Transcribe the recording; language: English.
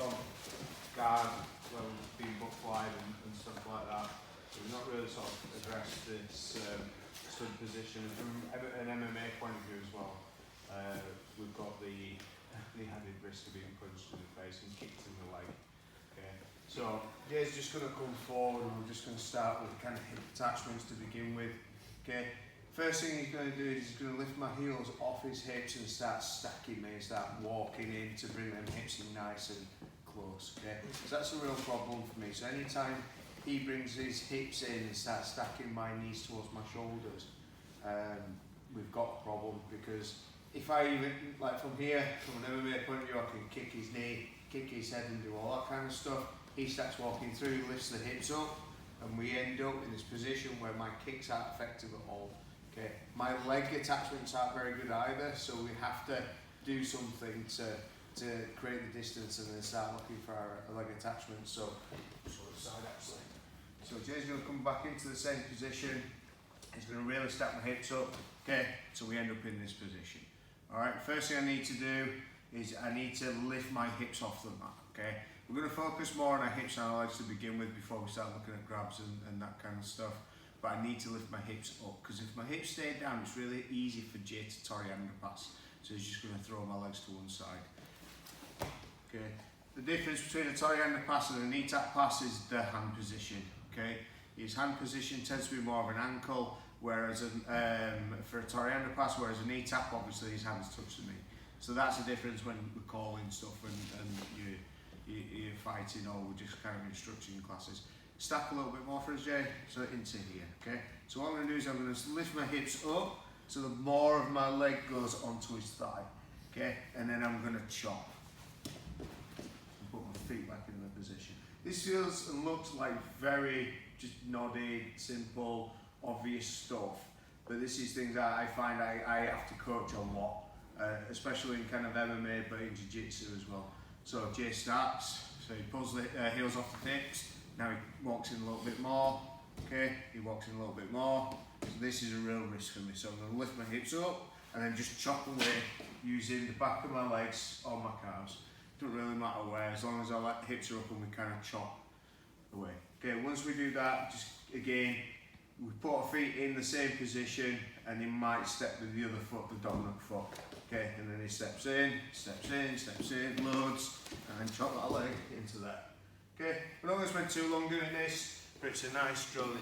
from guard when we've been butt wide and stuff like that. So we've not really sort of addressed this stud position. From an MMA point of view as well, we've got the added risk of being punched in the face and kicked in the leg. Okay. So Jay's just going to come forward and we're just going to start with kind of hip attachments to begin with. Okay. First thing he's going to do is he's going to lift my heels off his hips and start stacking me and start walking in to bring them hips in nice and close. Okay. So that's a real problem for me. So anytime he brings his hips in and starts stacking my knees towards my shoulders, we've got a problem, because if I even, like from here, from an MMA point of view, I can kick his knee, kick his head and do all that kind of stuff. He starts walking through, lifts the hips up, and we end up in this position where my kicks aren't effective at all. Okay, my leg attachments aren't very good either, so we have to do something to create the distance and then start looking for our leg attachments. So, sort of side actually. So Jay's going to come back into the same position. He's going to really stack my hips up. Okay, so we end up in this position. Alright, first thing I need to do is I need to lift my hips off the mat. Okay, we're going to focus more on our hips and our legs to begin with before we start looking at grabs and that kind of stuff. But I need to lift my hips up, because if my hips stay down, it's really easy for Jay to Toriander pass. So he's just going to throw my legs to one side. Okay, the difference between a Toriander pass and a knee tap pass is the hand position. Okay, his hand position tends to be more of an ankle, whereas for a Toriander pass, whereas a knee tap, obviously his hands touch the knee. So that's the difference when we're calling stuff and you're fighting, or we're just kind of instructing classes. Stack a little bit more for us, Jay, so into here. Okay, so what I'm going to do is I'm going to lift my hips up so that more of my leg goes onto his thigh. Okay, and then I'm going to chop and put my feet back in the position. This feels and looks like very just nodded, simple, obvious stuff, but this is things that I find I have to coach a lot, especially in kind of MMA, but in Jiu-Jitsu as well. So Jay starts, so he pulls the heels off the hips, now he walks in a little bit more, okay, he walks in a little bit more, so this is a real risk for me. So I'm going to lift my hips up and then just chop away using the back of my legs or my calves. Doesn't really matter where, as long as our hips are up and we kind of chop away. Okay, once we do that, just again, we put our feet in the same position and he might step with the other foot, the dominant foot. Okay, and then he steps in, loads, and then chop that leg into there. Okay, we're not going to spend too long doing this, but it's a nice drill.